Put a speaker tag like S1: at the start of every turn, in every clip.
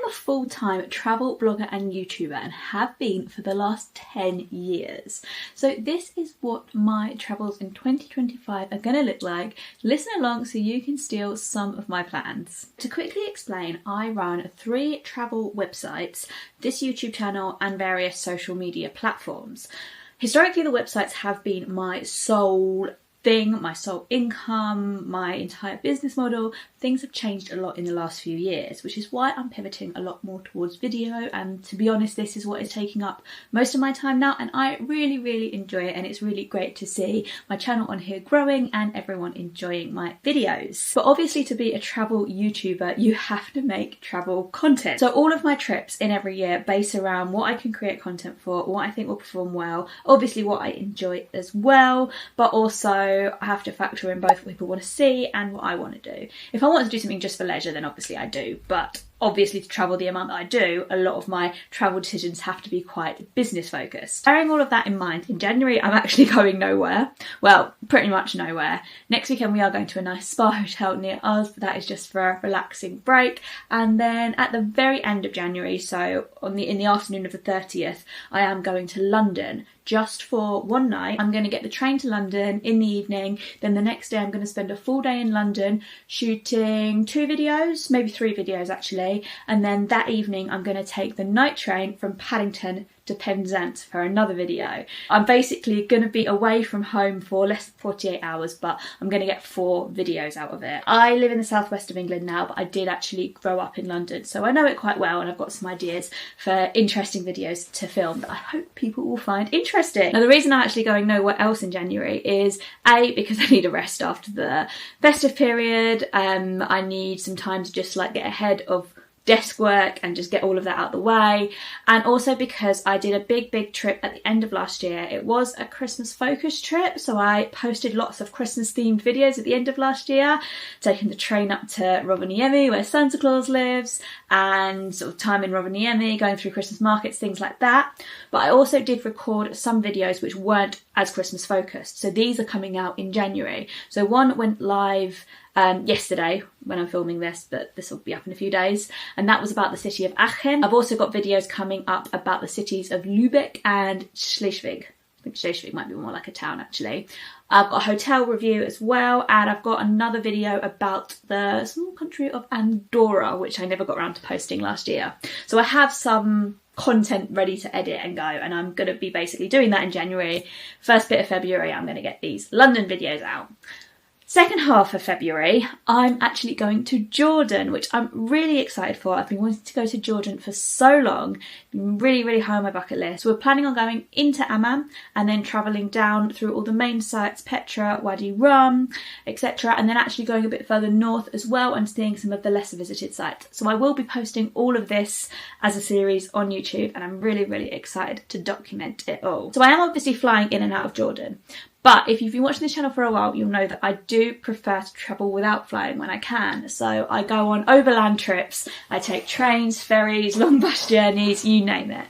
S1: a full-time travel blogger and YouTuber and have been for the last 10 years. So this is what my travels in 2025 are going to look like. Listen along so you can steal some of my plans. To quickly explain, I run 3 travel websites, this YouTube channel and various social media platforms. Historically, the websites have been my sole thing, my sole income, my entire business model. Things have changed a lot in the last few years, which is why I'm pivoting a lot more towards video, and to be honest, this is what is taking up most of my time now, and I really enjoy it, and it's really great to see my channel on here growing and everyone enjoying my videos. But obviously, to be a travel YouTuber, you have to make travel content. So all of my trips in every year base around what I can create content for, what I think will perform well, obviously what I enjoy as well, but also I have to factor in both what people want to see and what I want to do. If I want to do something just for leisure, then obviously I do, but obviously to travel the amount that I do, a lot of my travel decisions have to be quite business focused. Bearing all of that in mind, in January I'm actually going nowhere. Well, pretty much nowhere. Next weekend we are going to a nice spa hotel near us, but that is just for a relaxing break. And then at the very end of January, so in the afternoon of the 30th, I am going to London just for one night. I'm going to get the train to London in the evening, then the next day I'm going to spend a full day in London shooting 2 videos, maybe 3 videos actually, and then that evening I'm going to take the night train from Paddington to Penzance for another video. I'm basically going to be away from home for less than 48 hours, but I'm going to get 4 videos out of it. I live in the southwest of England now, but I did actually grow up in London, so I know it quite well, and I've got some ideas for interesting videos to film that I hope people will find interesting. Now, the reason I'm actually going nowhere else in January is A, because I need a rest after the festive period. I need some time to just like get ahead of desk work and just get all of that out the way, and also because I did a big trip at the end of last year. It was a Christmas focused trip, so I posted lots of Christmas themed videos at the end of last year, taking the train up to Rovaniemi where Santa Claus lives, and sort of time in Rovaniemi, going through Christmas markets, things like that. But I also did record some videos which weren't as Christmas focused, so these are coming out in January. So one went live yesterday when I'm filming this, but this will be up in a few days, and that was about the city of Aachen. I've also got videos coming up about the cities of Lübeck and Schleswig. I think Schleswig might be more like a town actually. I've got a hotel review as well, and I've got another video about the small country of Andorra, which I never got around to posting last year. So I have some content ready to edit and go, and I'm going to be basically doing that in January. First bit of February I'm going to get these London videos out. Second half of February, I'm actually going to Jordan, which I'm really excited for. I've been wanting to go to Jordan for so long. Really high on my bucket list. We're planning on going into Amman and then travelling down through all the main sites, Petra, Wadi Rum, etc. And then actually going a bit further north as well and seeing some of the lesser visited sites. So I will be posting all of this as a series on YouTube, and I'm really excited to document it all. So I am obviously flying in and out of Jordan. But if you've been watching this channel for a while, you'll know that I do prefer to travel without flying when I can. So I go on overland trips, I take trains, ferries, long bus journeys, you name it.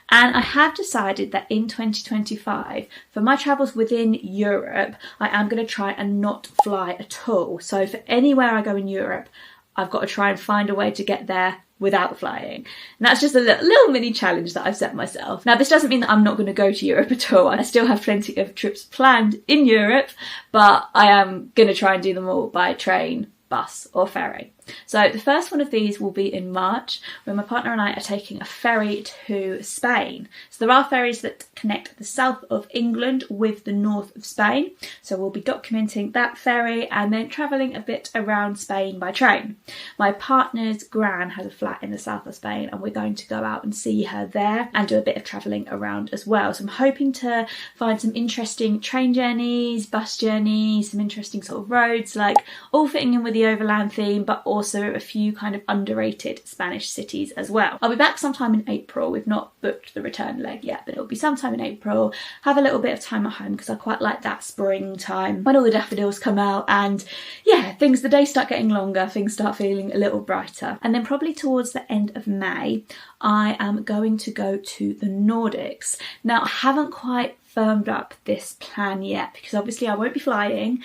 S1: And I have decided that in 2025, for my travels within Europe, I am going to try and not fly at all. So for anywhere I go in Europe, I've got to try and find a way to get there without flying. And that's just a little mini challenge that I've set myself. Now, this doesn't mean that I'm not going to go to Europe at all. I still have plenty of trips planned in Europe, but I am going to try and do them all by train, bus or ferry. So the first one of these will be in March, when my partner and I are taking a ferry to Spain. So there are ferries that connect the south of England with the north of Spain. So we'll be documenting that ferry and then travelling a bit around Spain by train. My partner's gran has a flat in the south of Spain, and we're going to go out and see her there and do a bit of travelling around as well. So I'm hoping to find some interesting train journeys, bus journeys, some interesting sort of roads, like all fitting in with the overland theme, but also a few kind of underrated Spanish cities as well. I'll be back sometime in April. We've not booked the return leg yet, but it'll be sometime in April. Have a little bit of time at home because I quite like that springtime when all the daffodils come out, and yeah, the days start getting longer, things start feeling a little brighter. And then probably towards the end of May, I am going to go to the Nordics. Now, I haven't quite firmed up this plan yet because obviously I won't be flying.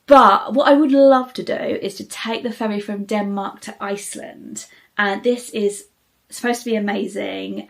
S1: But what I would love to do is to take the ferry from Denmark to Iceland and this is supposed to be amazing.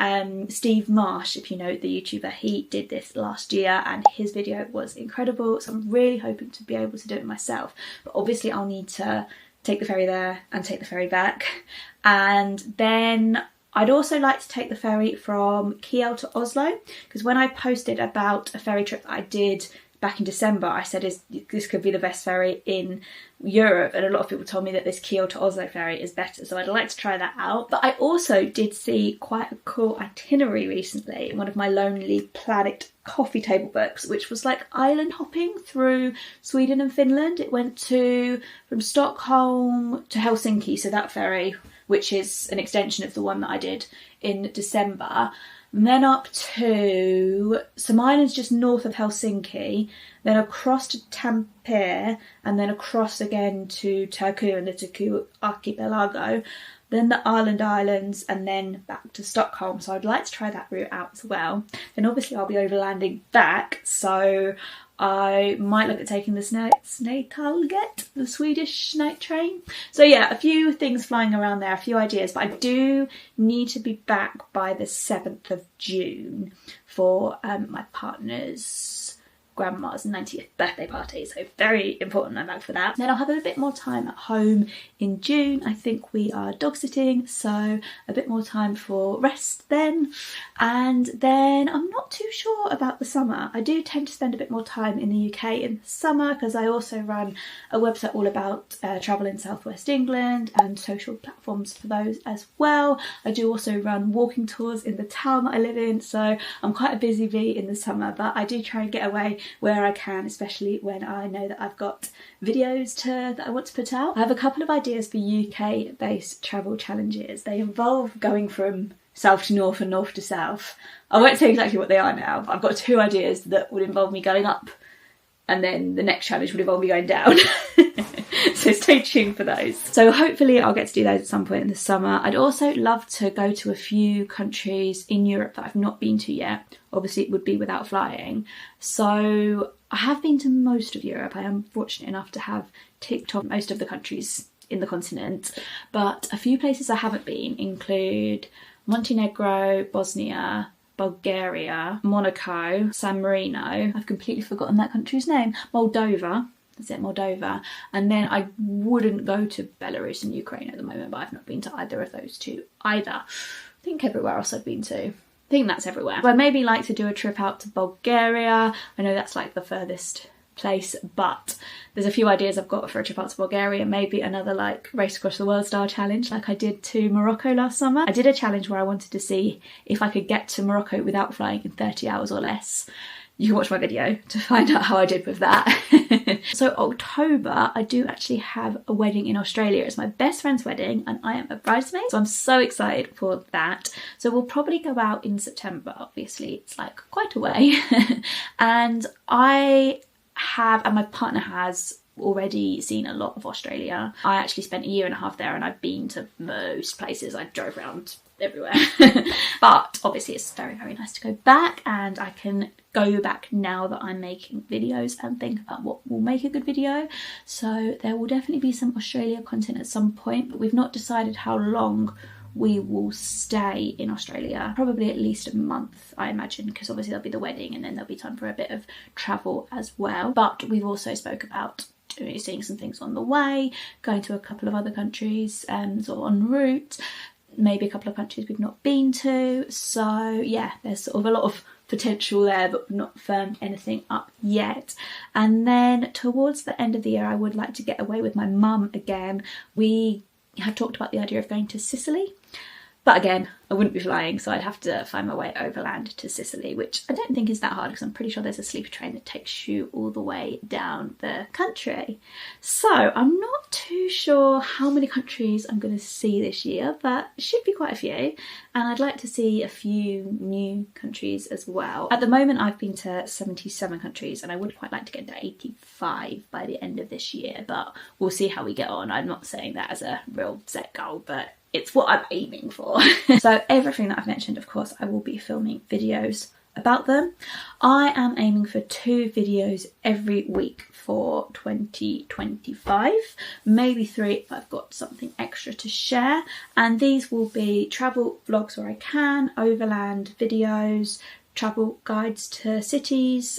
S1: Steve Marsh, if you know the YouTuber, he did this last year and his video was incredible, so I'm really hoping to be able to do it myself, but obviously I'll need to take the ferry there and take the ferry back, and then I'd also like to take the ferry from Kiel to Oslo, because when I posted about a ferry trip that I did back in December, I said this could be the best ferry in Europe, and a lot of people told me that this Kiel to Oslo ferry is better, so I'd like to try that out. But I also did see quite a cool itinerary recently in one of my Lonely Planet coffee table books, which was like island hopping through Sweden and Finland. It went from Stockholm to Helsinki, so that ferry, which is an extension of the one that I did in December, and then up to some islands just north of Helsinki, then across to Tampere, and then across again to Turku and the Turku archipelago, then the islands, and then back to Stockholm. So I'd like to try that route out as well. Then obviously I'll be overlanding back, so I might look at taking the Snakealget, the Swedish night train. So yeah, a few things flying around there, a few ideas, but I do need to be back by the 7th of June for my partner's grandma's 90th birthday party, so very important I'm back for that. Then I'll have a bit more time at home in June. I think we are dog sitting, so a bit more time for rest then. And then I'm not too sure about the summer. I do tend to spend a bit more time in the UK in the summer because I also run a website all about travel in southwest England and social platforms for those as well. I do also run walking tours in the town that I live in, so I'm quite a busy bee in the summer, but I do try and get away where I can, especially when I know that I've got videos that I want to put out. I have a couple of ideas for UK based travel challenges. They involve going from south to north and north to south. I won't say exactly what they are now, but I've got 2 ideas that would involve me going up, and then the next challenge would involve me going down. So stay tuned for those. So hopefully I'll get to do those at some point in the summer. I'd also love to go to a few countries in Europe that I've not been to yet. Obviously it would be without flying. So I have been to most of Europe. I am fortunate enough to have ticked off most of the countries in the continent, but a few places I haven't been include Montenegro, Bosnia, Bulgaria, Monaco, San Marino. I've completely forgotten that country's name. Moldova. That's it, Moldova. And then I wouldn't go to Belarus and Ukraine at the moment, but I've not been to either of those two either. I think everywhere else I've been to. I think that's everywhere. I'd maybe like to do a trip out to Bulgaria. I know that's like the furthest place, but there's a few ideas I've got for a trip out to Bulgaria. Maybe another like race across the world style challenge like I did to Morocco last summer. I did a challenge where I wanted to see if I could get to Morocco without flying in 30 hours or less. You can watch my video to find out how I did with that. So October, I do actually have a wedding in Australia. It's my best friend's wedding and I am a bridesmaid. So I'm so excited for that. So we'll probably go out in September. Obviously, it's like quite a way. And I have, and my partner has, already seen a lot of Australia. I actually spent 1.5 years there and I've been to most places. I drove around everywhere. But obviously it's very, very nice to go back, and I can go back now that I'm making videos and think about what will make a good video. So there will definitely be some Australia content at some point, but we've not decided how long we will stay in Australia. Probably at least a month, I imagine, because obviously there'll be the wedding and then there'll be time for a bit of travel as well. But we've also spoke about seeing some things on the way, going to a couple of other countries sort of en route, maybe a couple of countries we've not been to. So yeah, there's sort of a lot of potential there, but not firmed anything up yet. And then towards the end of the year, I would like to get away with my mum again. We have talked about the idea of going to Sicily, but again, I wouldn't be flying, so I'd have to find my way overland to Sicily, which I don't think is that hard because I'm pretty sure there's a sleeper train that takes you all the way down the country. So I'm not too sure how many countries I'm going to see this year, but it should be quite a few, and I'd like to see a few new countries as well. At the moment I've been to 77 countries and I would quite like to get to 85 by the end of this year, but we'll see how we get on. I'm not saying that as a real set goal, but it's what I'm aiming for. So everything that I've mentioned, of course, I will be filming videos about them. I am aiming for 2 videos every week for 2025, maybe 3 if I've got something extra to share, and these will be travel vlogs where I can, overland videos, travel guides to cities,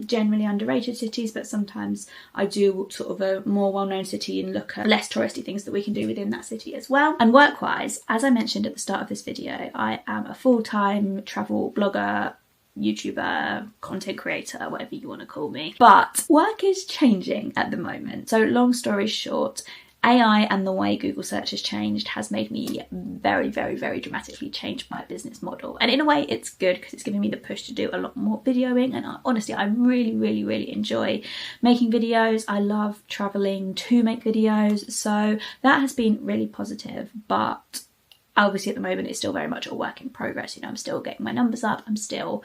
S1: generally underrated cities, but sometimes I do sort of a more well-known city and look at less touristy things that we can do within that city as well. And work-wise, as I mentioned at the start of this video, I am a full-time travel blogger, YouTuber, content creator, whatever you want to call me. But work is changing at the moment. So long story short, AI and the way Google search has changed has made me very, very, very dramatically change my business model. And in a way it's good because it's giving me the push to do a lot more videoing, and honestly I really, really, really enjoy making videos. I love traveling to make videos, so that has been really positive. But obviously at the moment it's still very much a work in progress. You know, I'm still getting my numbers up, I'm still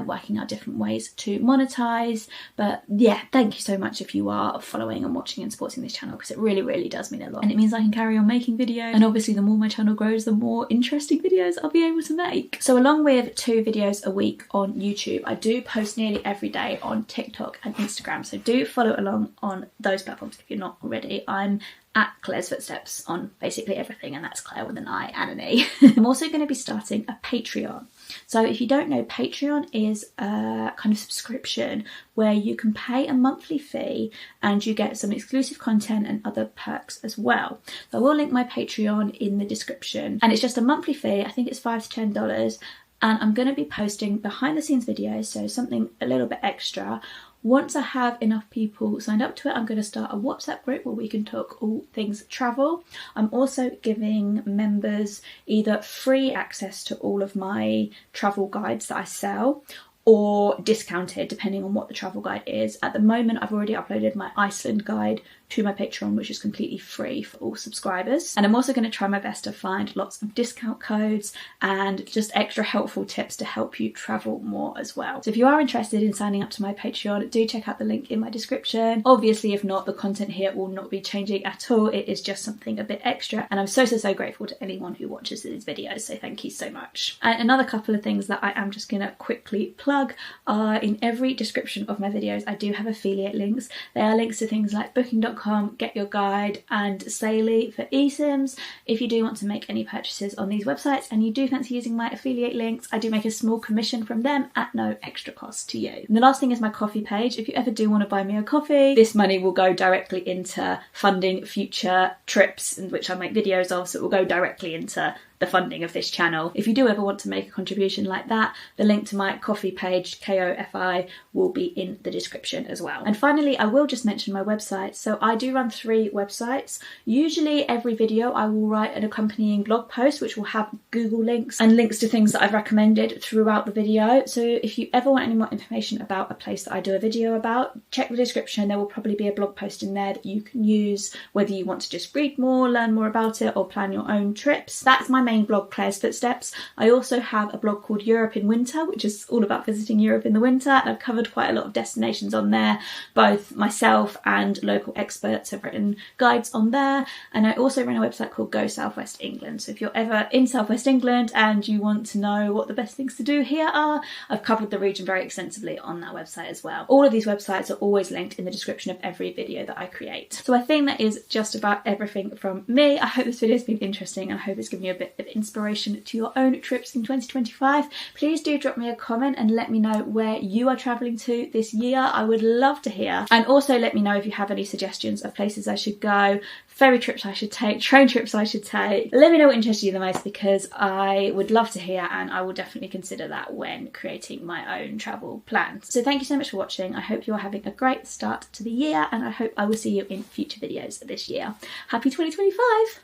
S1: working out different ways to monetize. But yeah, thank you so much if you are following and watching and supporting this channel, because it really, really does mean a lot, and it means I can carry on making videos, and obviously the more my channel grows, the more interesting videos I'll be able to make. So along with 2 videos a week on YouTube, I do post nearly every day on TikTok and Instagram, so do follow along on those platforms if you're not already. I'm at Claire's Footsteps on basically everything, and that's Claire with an I and an E. I'm also going to be starting a Patreon. So if you don't know, Patreon is a kind of subscription where you can pay a monthly fee and you get some exclusive content and other perks as well. So I will link my Patreon in the description, and it's just a monthly fee. I think it's $5 to $10, and I'm going to be posting behind the scenes videos, so something a little bit extra. Once I have enough people signed up to it, I'm going to start a WhatsApp group where we can talk all things travel. I'm also giving members either free access to all of my travel guides that I sell, or discounted depending on what the travel guide is. At the moment I've already uploaded my Iceland guide to my Patreon, which is completely free for all subscribers. And I'm also going to try my best to find lots of discount codes and just extra helpful tips to help you travel more as well. So if you are interested in signing up to my Patreon, do check out the link in my description. Obviously, if not, the content here will not be changing at all. It is just something a bit extra, and I'm so grateful to anyone who watches these videos, so thank you so much. And another couple of things that I am just going to quickly plug are in every description of my videos. I do have affiliate links. They are links to things like booking.com, Get Your Guide and Sicily for eSIMs. If you do want to make any purchases on these websites and you do fancy using my affiliate links, I do make a small commission from them at no extra cost to you. And the last thing is my coffee page. If you ever do want to buy me a coffee, this money will go directly into funding future trips, in which I make videos of, so it will go directly into the funding of this channel. If you do ever want to make a contribution like that, the link to my coffee page, Ko-fi, will be in the description as well. And finally, I will just mention my website. So I do run 3 websites. Usually every video I will write an accompanying blog post which will have Google links and links to things that I've recommended throughout the video. So if you ever want any more information about a place that I do a video about, check the description. There will probably be a blog post in there that you can use, whether you want to just read more, learn more about it, or plan your own trips. That's my main blog, Claire's Footsteps. I also have a blog called Europe in Winter, which is all about visiting Europe in the winter, and I've covered quite a lot of destinations on there. Both myself and local experts have written guides on there, and I also run a website called Go Southwest England. So if you're ever in Southwest England and you want to know what the best things to do here are, I've covered the region very extensively on that website as well. All of these websites are always linked in the description of every video that I create. So I think that is just about everything from me. I hope this video has been interesting, and I hope it's given you a bit of inspiration to your own trips in 2025. Please do drop me a comment and let me know where you are travelling to this year. I would love to hear. And also let me know if you have any suggestions of places I should go, ferry trips I should take, train trips I should take. Let me know what interests you the most, because I would love to hear, and I will definitely consider that when creating my own travel plans. So thank you so much for watching. I hope you're having a great start to the year, and I hope I will see you in future videos this year. Happy 2025!